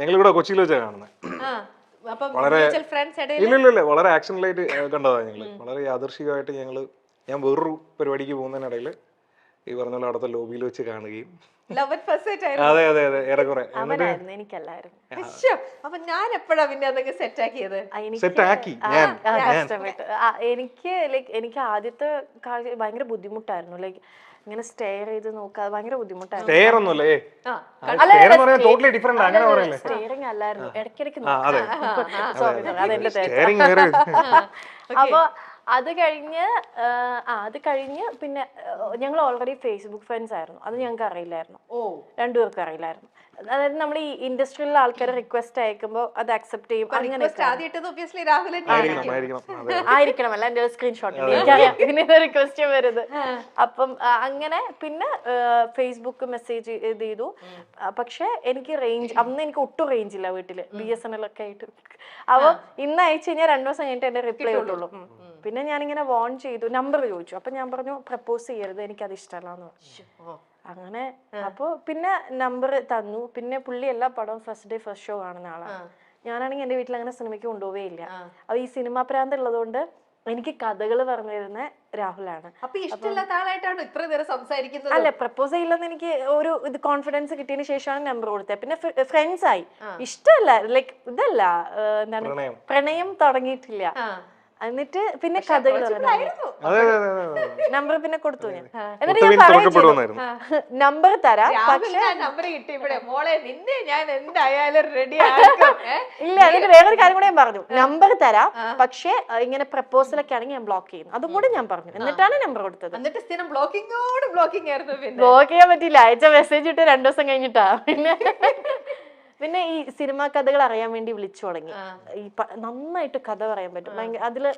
ഞങ്ങളിവിടെ കൊച്ചിയിൽ വെച്ചാണ് കാണുന്നത്. വളരെ ഇല്ല വളരെ ആക്ഷനിലായിട്ട് കണ്ടതാണ് ഞങ്ങള്. വളരെ യാദൃശികമായിട്ട് ഞാൻ വേറൊരു പരിപാടിക്ക് പോകുന്നതിനിടയിൽ ഈ പറഞ്ഞ പോലെ അവിടുത്തെ ലോബിയിൽ വെച്ച് കാണുകയും അതെ അതെ അതെ ഏറെക്കുറെ സെറ്റാക്കി എനിക്ക് ആദ്യത്തെ ഭയങ്കര ബുദ്ധിമുട്ടായിരുന്നു. ലൈക്ക് ഇങ്ങനെ സ്റ്റെയർ ചെയ്ത് നോക്കാതെ ഭയങ്കര ബുദ്ധിമുട്ടായിരുന്നു. സ്റ്റെയറിംഗ് അല്ലായിരുന്നു, ഇടയ്ക്കിടയ്ക്ക് അപ്പൊ അത് കഴിഞ്ഞ് പിന്നെ ഞങ്ങൾ ഓൾറെഡി ഫേസ്ബുക്ക് ഫ്രണ്ട്സ് ആയിരുന്നു. അത് ഞങ്ങൾക്ക് അറിയില്ലായിരുന്നു, രണ്ടുപേർക്കും അറിയില്ലായിരുന്നു. അതായത് നമ്മൾ ഈ ഇൻഡസ്ട്രിയിലെ ആൾക്കാരെ റിക്വസ്റ്റ് അയക്കുമ്പോൾ അത് അക്സെപ്റ്റ് ചെയ്യും, അങ്ങനെ ആയിരിക്കണമല്ല എന്റെ സ്ക്രീൻഷോട്ട് എനിക്കറിയാം ഇതിന് റിക്വസ്റ്റ് വരുന്നത്. അപ്പം അങ്ങനെ പിന്നെ ഫേസ്ബുക്ക് മെസ്സേജ് ഇത് ചെയ്തു. പക്ഷെ എനിക്ക് അന്ന് എനിക്ക് ഒട്ടും റേഞ്ച് ഇല്ല വീട്ടില്, BSNL ഒക്കെ ആയിട്ട്. അപ്പൊ ഇന്ന് അയച്ചു കഴിഞ്ഞാൽ 2 ദിവസം കഴിഞ്ഞിട്ട് എന്റെ റിപ്ലൈ കിട്ടുള്ളൂ. പിന്നെ ഞാനിങ്ങനെ വോൺ ചെയ്തു, നമ്പർ ചോദിച്ചു. അപ്പൊ ഞാൻ പറഞ്ഞു പ്രപ്പോസ് ചെയ്യരുത്, എനിക്കത് ഇഷ്ടമല്ലാന്ന് പറഞ്ഞു. അങ്ങനെ അപ്പൊ പിന്നെ നമ്പർ തന്നു. പിന്നെ പുള്ളി എല്ലാ പടവും ഫസ്റ്റ് ഡേ ഫസ്റ്റ് ഷോ കാണുന്ന ആളാണ്. ഞാനാണെങ്കിൽ എന്റെ വീട്ടിൽ അങ്ങനെ സിനിമയ്ക്ക് കൊണ്ടുപോവേ ഇല്ല. അപ്പൊ ഈ സിനിമ പ്രാന്ത് ഉള്ളതുകൊണ്ട് എനിക്ക് കഥകൾ പറഞ്ഞു തരുന്ന രാഹുലാണ്. അല്ല, പ്രപ്പോസ് ചെയ്യില്ലെന്ന് എനിക്ക് ഒരു ഇത് കോൺഫിഡൻസ് കിട്ടിയതിന് ശേഷമാണ് നമ്പർ കൊടുത്തത്. പിന്നെ ഫ്രണ്ട്സ് ആയി. ഇഷ്ടമല്ല, ലൈക്ക് ഇതല്ല, എന്താണ്, പ്രണയം തുടങ്ങിയിട്ടില്ല. എന്നിട്ട് പിന്നെ കഥകൾ നമ്പർ പിന്നെ കൊടുത്തു ഞാൻ. എന്നിട്ട് ഞാൻ പറയുന്നു നമ്പർ തരാം, പക്ഷേ ഇല്ല. എന്നിട്ട് വേറൊരു കാര്യം കൂടെ ഞാൻ പറഞ്ഞു, നമ്പർ തരാം പക്ഷെ ഇങ്ങനെ പ്രപ്പോസലൊക്കെ ആണെങ്കിൽ ഞാൻ ബ്ലോക്ക് ചെയ്യും. അതും കൂടെ ഞാൻ പറഞ്ഞു. എന്നിട്ടാണ് നമ്പർ കൊടുത്തത്. ബ്ലോക്ക് ചെയ്യാൻ പറ്റില്ല, അയച്ച മെസ്സേജ് ഇട്ട് 2 ദിവസം കഴിഞ്ഞിട്ടാ. പിന്നെ ഈ സിനിമാ കഥകൾ അറിയാൻ വേണ്ടി വിളിച്ചു തുടങ്ങി. ഈ നന്നായിട്ട് കഥ പറയാൻ പറ്റും. അതില്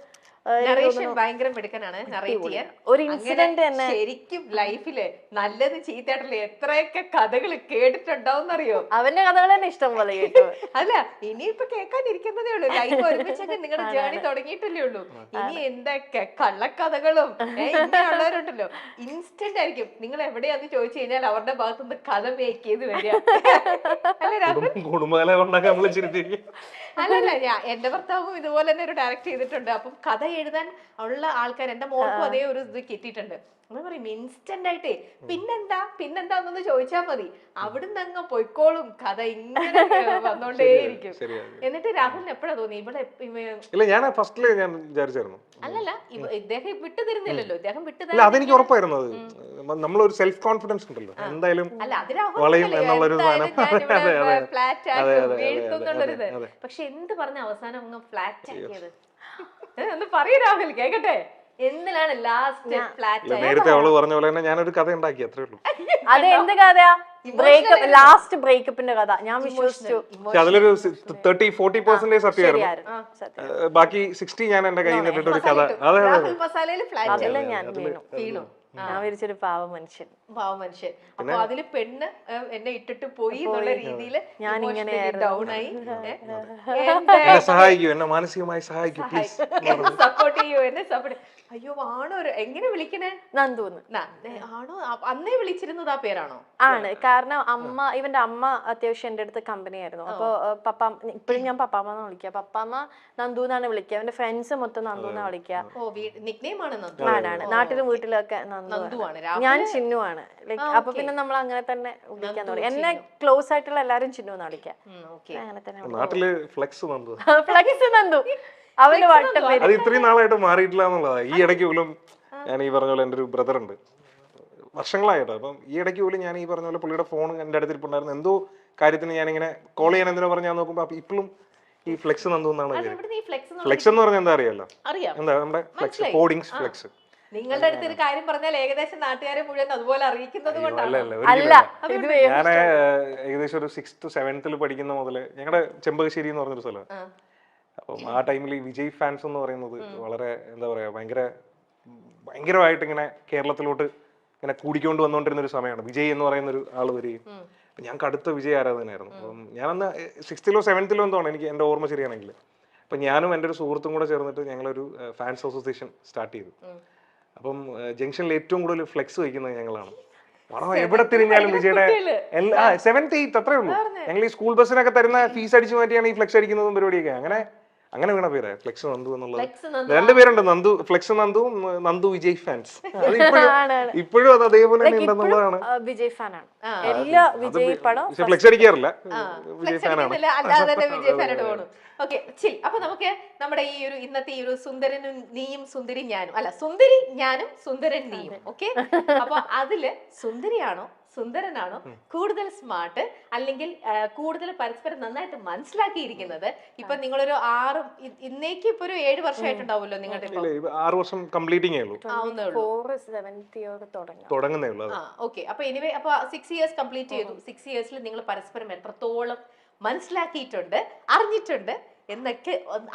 ഭയങ്കര മിടുക്കനാണ് നറേറ്റ് ചെയ്യാൻ. ഒരു ഇൻസിഡന്റ് തന്നെ ശരിക്കും ലൈഫില് നല്ലത് ചീത്തയായിട്ടുള്ള എത്രയൊക്കെ കഥകൾ കേട്ടിട്ടുണ്ടാവുന്നറിയോ? അവന്റെ കഥകൾ തന്നെ ഇഷ്ടം പോലെ കേട്ടു. അല്ല, ഇനിയിപ്പൊ കേൾക്കാനിരിക്കുന്നതേ ഉള്ളൂ. ലൈഫ് ഒരുമിച്ചൊക്കെ നിങ്ങളുടെ ജേണി തുടങ്ങിയിട്ടല്ലേ ഉള്ളൂ. ഇനി എന്തൊക്കെ കള്ളക്കഥകളും ഇങ്ങനെയുള്ളവരുണ്ടല്ലോ, ഇൻസ്റ്റന്റ് ആയിരിക്കും. നിങ്ങൾ എവിടെയാന്ന് ചോദിച്ചു കഴിഞ്ഞാൽ അവരുടെ ഭാഗത്തുനിന്ന് കഥ മേക്ക് ചെയ്ത് വരിക. അല്ലല്ല, എന്റെ ഭർത്താവും ഇതുപോലെ തന്നെ ഒരു ഡയറക്ട് ചെയ്തിട്ടുണ്ട്. അപ്പം കഥ എഴുതാൻ ഉള്ള ആൾക്കാർ എന്റെ മോൾക്കും അതേ ഒരു ഇത് കിട്ടിയിട്ടുണ്ട്. നമ്മൾ പറയും ഇൻസ്റ്റന്റ് ആയിട്ടേ പിന്നെന്താന്നൊന്ന് ചോദിച്ചാൽ മതി, അവിടുന്ന് അങ്ങ് പൊയ്ക്കോളും. കഥ ഇങ്ങനെ വന്നോണ്ടേയിരിക്കും. എന്നിട്ട് രാഹുലിന് എപ്പോഴാ തോന്നി ഇവിടെ അല്ലല്ല ഇദ്ദേഹം വിട്ടു തരുന്നില്ലല്ലോ, ഇദ്ദേഹം വിട്ടു തരുന്നില്ല. അതെനിക്ക് ഉറപ്പായിരുന്നു. അത് നമ്മളൊരു സെൽഫ് കോൺഫിഡൻസ് ഉണ്ടല്ലോ, എന്തായാലും പക്ഷെ എന്ത് പറഞ്ഞ അവസാനം അങ്ങ് ഫ്ലാറ്റ് ആക്കിയത്? ഒന്ന് പറയൂ രാഹുൽ, കേക്കട്ടെ. എന്തിനാണ് ലാസ്റ്റ് ഫ്ലാറ്റ്? നേരത്തെ അവള് പറഞ്ഞ പോലെ തന്നെ ഞാനൊരു കഥ ഉണ്ടാക്കി, അത്രേ ഉള്ളൂ. അത് എന്ത് കഥയാ? ബ്രേക്കപ്പ്, ലാസ്റ്റ് ബ്രേക്കപ്പിന്റെ കഥ. ഞാൻ വിശ്വസിച്ചു. അതിലൊരു 30-40% സത്യമായിരുന്നു. ബാക്കി 60 ഞാൻ എന്റെ കയ്യിൽ നിന്നിട്ട് ഒരു കഥ. അതല്ല ഞാൻ വീണു. ഞാൻ വിരിച്ചൊരു പാവ മനുഷ്യൻ. അപ്പൊ അതില് പെണ്ണ് എന്നെ ഇട്ടിട്ട് പോയി എന്നുള്ള രീതിയിൽ ഞാൻ ഇങ്ങനെ ഡൗൺ ആയി. സഹായിക്കൂ, എന്നെ മാനസികമായി സഹായിക്കൂ പ്ലീസ്, സപ്പോർട്ട് ചെയ്യൂ, എന്നെ സപ്പോർട്ട്. അയ്യോ, ആണോ? എങ്ങനെ വിളിക്കണേ? നന്ദൂന്ന്. ആണോ? അന്നേ വിളിച്ചിരുന്നത് ആ പേരാണോ? ആണ്. കാരണം ഇവന്റെ അമ്മ അത്യാവശ്യം എന്റെ അടുത്ത് കമ്പനി ആയിരുന്നു. അപ്പൊ ഇപ്പഴും ഞാൻ പപ്പാമ്മന്ന് വിളിക്കുക. പപ്പാമ്മ നന്ദൂന്നാണ് വിളിക്കുക. അവന്റെ ഫ്രണ്ട്സ് മൊത്തം നന്ദൂന്നാ വിളിക്കുക. ആണ്. നാട്ടിലും വീട്ടിലൊക്കെ നന്ദുവാണ്. ഞാൻ ചിന്നുവാണ്. ലൈക്ക് അപ്പൊ പിന്നെ നമ്മൾ അങ്ങനെ തന്നെ വിളിക്കാൻ തുടങ്ങി. എന്നെ ക്ലോസ് ആയിട്ടുള്ള എല്ലാരും ചിന്നുന്നാ വിളിക്കുക. അങ്ങനെ തന്നെ നാട്ടില് ഫ്ലെക്സ് നന്ദു. ഫ്ലെക്സ് നന്ദു അവന് വട്ടം പേര്. അത് ഇത്രയും നാളായിട്ട് മാറിയിട്ടില്ല എന്നുള്ളതാണ്. ഈ ഇടയ്ക്ക് പോലും ഞാൻ ഈ പറഞ്ഞ പോലെ എൻ്റെ ഒരു ബ്രദർ ഉണ്ട്, വർഷങ്ങളായിട്ടോ. അപ്പം ഈ ഇടയ്ക്ക് പോലും ഞാൻ ഈ പറഞ്ഞ പോലെ പുള്ളിയുടെ ഫോൺ എൻ്റെ അടുത്തിരിപ്പുണ്ടായിരുന്നു. എന്തോ കാര്യത്തിന് ഞാനിങ്ങനെ കോൾ ചെയ്യാൻ എന്തിനാ പറഞ്ഞാൽ നോക്കുമ്പോൾ ഇപ്പോഴും ഈ ഫ്ലെക്സ് നന്ദു എന്നാണ്. ഫ്ലെക്സ് എന്ന് പറഞ്ഞാൽ എന്താ അറിയാലോ? എന്താ നമ്മുടെ ഫ്ലെക്സ്, ഹോർഡിങ്സ്, ഫ്ലെക്സ്. നിങ്ങളുടെ അടുത്ത് ഒരു കാര്യം പറഞ്ഞാൽ ഏകദേശം നാട്ടുകാരെ മുഴുവൻ അതുപോലെ അറിയിക്കുന്നത് കൊണ്ടാണ്. ഞാൻ ഏകദേശം ഒരു 6th 7th പഠിക്കുന്ന മുതല് ഞങ്ങളുടെ ചെമ്പകശ്ശേരി എന്ന് പറഞ്ഞൊരു സ്ഥലം. അപ്പം ആ ടൈമിൽ ഈ വിജയ് ഫാൻസ് എന്ന് പറയുന്നത് വളരെ എന്താ പറയാ ഭയങ്കരമായിട്ട് ഇങ്ങനെ കേരളത്തിലോട്ട് ഇങ്ങനെ കൂടിക്കൊണ്ട് വന്നുകൊണ്ടിരുന്ന ഒരു സമയമാണ്. വിജയ് എന്ന് പറയുന്ന ഒരു ആള് വരികയും ഞാൻ കടുത്ത വിജയ് ആരാധകനായിരുന്നു. അപ്പം ഞാനന്ന് 6th 7th എന്തോണം എനിക്ക് എൻ്റെ ഓർമ്മ ശരിയാണെങ്കിൽ. അപ്പം ഞാനും എൻ്റെ ഒരു സുഹൃത്തും കൂടെ ചേർന്നിട്ട് ഞങ്ങളൊരു ഫാൻസ് അസോസിയേഷൻ സ്റ്റാർട്ട് ചെയ്തു. അപ്പം ജംഗ്ഷനിൽ ഏറ്റവും കൂടുതൽ ഫ്ലെക്സ് വയ്ക്കുന്നത് ഞങ്ങളാണ്. പണം എവിടെ തിരിഞ്ഞാലും വിജയുടെ എല്ലാ 7th 8th അത്രേ ഉള്ളൂ. ഞങ്ങൾ ഈ സ്കൂൾ ബസ്സിനൊക്കെ തരുന്ന ഫീസ് അടിച്ചു മാറ്റിയാണ് ഈ ഫ്ലെക്സ് അടിക്കുന്നതും പരിപാടിയൊക്കെ. അങ്ങനെ വീണ പേര് ഫ്ലെക്സ് നന്ദു എന്നുള്ളത്. രണ്ടുപേരുണ്ട്, നന്ദു ഫ്ലെക്സ് നന്ദുവും നന്ദു വിജയ് ഫാൻസ്. അത് ഇപ്പോഴും അത് അതേപോലെ തന്നെ ഉണ്ടെന്നുള്ളതാണ്. വിജയ് ഫാനാണ്, എല്ലാ വിജയ് പടം ഫ്ലെക്സ് അടിക്കാറില്ല, വിജയ് ഫാനാണ്. ഓക്കെ ചിൽ. അപ്പൊ നമുക്ക് നമ്മുടെ ഈ ഒരു ഇന്നത്തെ ഈ ഒരു സുന്ദരനും നീയും സുന്ദരി ഞാനും, അല്ല സുന്ദരി ഞാനും സുന്ദരൻ നീയും, ഓക്കെ. അപ്പൊ അതില് സുന്ദരിയാണോ സുന്ദരനാണോ കൂടുതൽ സ്മാർട്ട്, അല്ലെങ്കിൽ കൂടുതൽ പരസ്പരം നന്നായിട്ട് മനസ്സിലാക്കിയിരിക്കുന്നത്? ഇപ്പൊ നിങ്ങളൊരു ഇന്നേക്ക് ഇപ്പൊ ഒരു 7 വർഷമായിട്ടുണ്ടാവുമല്ലോ നിങ്ങളുടെ 6 വർഷം കംപ്ലീറ്റിംഗ് തുടങ്ങുന്നേ ഉള്ളൂ. ഓക്കെ. അപ്പൊ എനിവേ അപ്പൊ 6 ഇയേഴ്സ് കംപ്ലീറ്റ് ചെയ്തു. 6 ഇയേഴ്സിൽ നിങ്ങൾ പരസ്പരം എത്രത്തോളം മനസ്സിലാക്കിയിട്ടുണ്ട്, അറിഞ്ഞിട്ടുണ്ട് എന്നൊക്കെ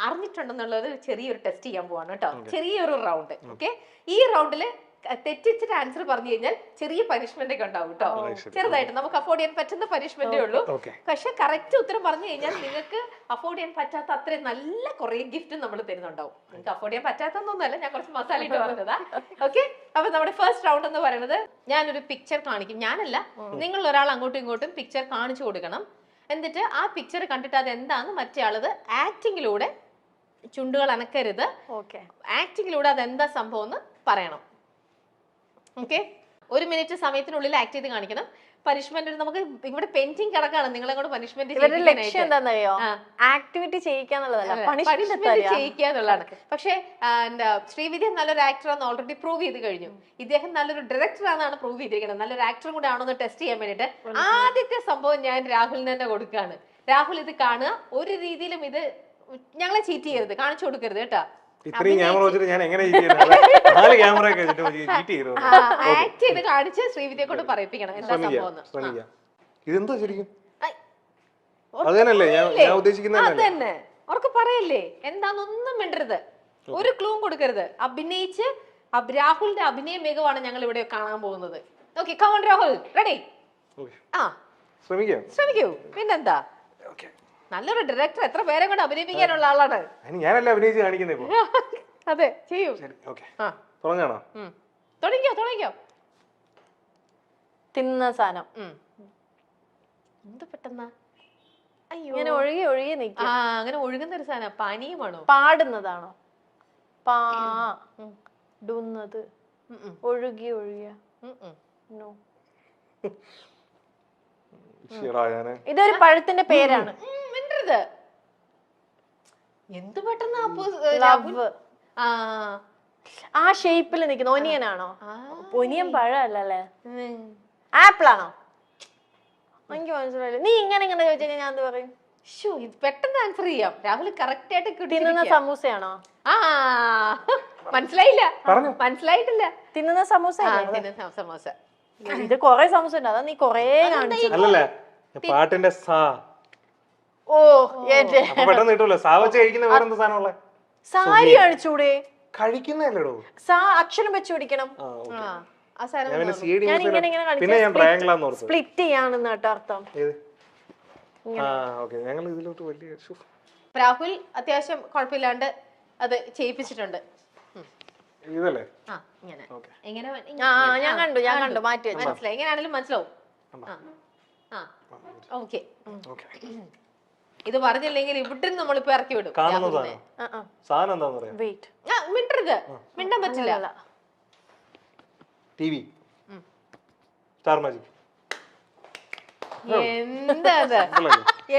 അറിഞ്ഞിട്ടുണ്ടെന്നുള്ളത് ചെറിയൊരു ടെസ്റ്റ് ചെയ്യാൻ പോവാണ് കേട്ടോ. ചെറിയൊരു റൗണ്ട്. ഓക്കെ. ഈ റൗണ്ടില് തെറ്റിച്ചിട്ട് ആൻസർ പറഞ്ഞു കഴിഞ്ഞാൽ ചെറിയ പനിഷ്മെന്റ് ഒക്കെ ഉണ്ടാവും കേട്ടോ. ചെറുതായിട്ട് നമുക്ക് അഫോർഡ് ചെയ്യാൻ പറ്റുന്ന പനിഷ്മെന്റേ ഉള്ളൂ. പക്ഷെ കറക്റ്റ് ഉത്തരം പറഞ്ഞു കഴിഞ്ഞാൽ നിങ്ങൾക്ക് അഫോർഡ് ചെയ്യാൻ പറ്റാത്ത അത്രയും നല്ല കുറെ ഗിഫ്റ്റ് നമ്മൾ തരുന്നുണ്ടാവും. നിങ്ങൾക്ക് അഫോർഡ് ചെയ്യാൻ പറ്റാത്തൊന്നുമല്ല, ഞാൻ കുറച്ച് മസാല ഇട്ട് പറഞ്ഞതാ. ഓക്കെ. അപ്പൊ നമ്മുടെ ഫസ്റ്റ് റൗണ്ട് എന്ന് പറയുന്നത്, ഞാനൊരു പിക്ചർ കാണിക്കും. ഞാനല്ല, നിങ്ങൾ ഒരാൾ അങ്ങോട്ടും ഇങ്ങോട്ടും പിക്ചർ കാണിച്ചു കൊടുക്കണം. എന്നിട്ട് ആ പിക്ചർ കണ്ടിട്ട് അത് എന്താന്ന് മറ്റേ ആളത് ആക്ടിങ്ങിലൂടെ, ചുണ്ടുകൾ അനക്കരുത്, ആക്ടിങ്ങിലൂടെ അതെന്താ സംഭവം എന്ന് പറയണം. ഓക്കെ. 1 മിനിറ്റ് സമയത്തിനുള്ളിൽ ആക്ട് ചെയ്ത് കാണിക്കണം. പനിഷ്മെന്റ് നമുക്ക് ഇവിടെ പെൻഡിങ് കിടക്കാണ്. നിങ്ങളെ കൊണ്ട് പനിഷ്മെന്റ് ആക്ടിവിറ്റി ചെയ്യിക്കാന്നുള്ളതാണ്. പക്ഷെ ശ്രീവിദ്യ നല്ലൊരു ആക്ടറാന്ന് ഓൾറെഡി പ്രൂവ് ചെയ്ത് കഴിഞ്ഞു. ഇദ്ദേഹം നല്ലൊരു ഡയറക്ടർ ആണെന്നാണ് പ്രൂവ് ചെയ്തിരിക്കുന്നത്. നല്ലൊരു ആക്ടറും കൂടെ ആണോ എന്ന് ടെസ്റ്റ് ചെയ്യാൻ വേണ്ടിട്ട് ആദ്യത്തെ സംഭവം ഞാൻ രാഹുലിന് തന്നെ കൊടുക്കാണ്. രാഹുൽ ഇത് കാണുക. ഒരു രീതിയിലും ഇത് ഞങ്ങളെ ചീറ്റ് ചെയ്യരുത്, കാണിച്ചു കൊടുക്കരുത് കേട്ടോ. ഇത്രയും ക്യാമറ വെച്ചിട്ട് ഞാൻ എങ്ങനെ ആക്ട് ചെയ്ത് കാണിച്ച് ശ്രീവിദ്യയെ കൊണ്ട് പറയിപ്പിക്കണം എന്താ സംഭവം. ഇതെന്താ ശരിക്കും അതന്നെ ഞാൻ ഉദ്ദേശിക്കുന്നത്. അതന്നെ അവർക്ക് പറയല്ലേ എന്താന്നൊന്നും മിണ്ടരുത്, ഒരു ക്ലൂവും കൊടുക്കരുത്. അഭിനയിച്ച് രാഹുലിന്റെ അഭിനയ മികവാണ് ഞങ്ങൾ ഇവിടെ കാണാൻ പോകുന്നത്. Okay, come on Rahul, ready? ശ്രമിക്കൂ. പിന്നെന്താ, നല്ലൊരു ഡയറക്ടർ, എത്ര പേരെ കൊണ്ട് അഭിനയിപ്പിക്കാനുള്ള ആളാണ്. ഞാനല്ല അഭിനയിച്ച് കാണിക്കുന്നത്. അതെ, ചെയ്യൂ. തുടങ്ങിക്കോ. തിന്ന സാധനം എന്ത് പെട്ടെന്നാ? അയ്യോ, ഇങ്ങനെ ഒഴുകി നിൽക്കും. അങ്ങനെ ഒഴുകുന്ന ഒരു സാധനം. പാനീയമാണോ? പാടുന്നതാണോ? പാടുന്നത്. ഒഴുകിയ നോ. ഇതൊരു പഴത്തിന്റെ പേരാണ്. എന്ത് പെട്ടെന്ന് ആ ഷേപ്പിൽ നിൽക്കുന്ന ഒനിയനാണോ? ഒനിയൻ പഴല്ലേ, ആപ്പിൾ ആണോ? എനിക്ക് മനസ്സിലായില്ല. നീ ഇങ്ങനെ ചോദിച്ചാൽ ഞാൻ എന്ത് പറയും? പെട്ടെന്ന് ആൻസർ ചെയ്യാം. രാഹുൽ കറക്റ്റ് ആയിട്ട് തിന്നുന്ന സമൂസയാണോ? മനസ്സിലായിട്ടില്ല. തിന്നുന്ന സമൂസ. ഇത് കൊറേ സമൂസ ഉണ്ട്, അതാ നീ കൊറേ കാണിച്ചത്. പാട്ടിന്റെ സാരി കാണിച്ചൂടെ? കഴിക്കുന്നല്ലോ, അക്ഷരം വെച്ച് പിടിക്കണം. സ്പ്ലിറ്റ് ചെയ്യാണെന്ന് കേട്ടോ അർത്ഥം. രാഹുൽ അത്യാവശ്യം കുഴപ്പമില്ലാണ്ട് അത് ചെയ്യിപ്പിച്ചിട്ടുണ്ട്. ഞാൻ കണ്ടു മാറ്റി വെച്ചു. മനസ്സിലായി, എങ്ങനെയാണെങ്കിലും മനസ്സിലാവും. ഓക്കെ, ഇത് പറഞ്ഞില്ലെങ്കിൽ ഇവിടെ നമ്മളിപ്പോ ഇറക്കി വിടും. മിണ്ടരുത്, മിണ്ടാൻ പറ്റില്ല.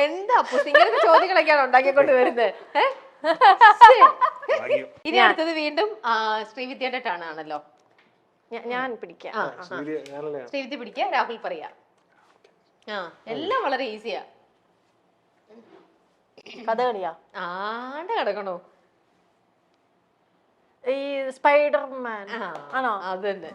എന്താ ഇങ്ങനത്തെ ചോദ്യങ്ങളൊക്കെയാണ് ഉണ്ടാക്കിക്കൊണ്ട് വരുന്നത്. ഇനി അടുത്തത് വീണ്ടും ശ്രീവിദ്യയുടെ ടേൺ ആണല്ലോ. ഞാൻ പിടിക്കാം. ശ്രീവിദ്യ പിടിക്കുക, രാഹുൽ പറയാ. എല്ലാം വളരെ ഈസിയാ. കഥകളിയാ? കിടക്കണോ? ഈ സ്പൈഡർമാൻ ആണോ? അതന്നെ.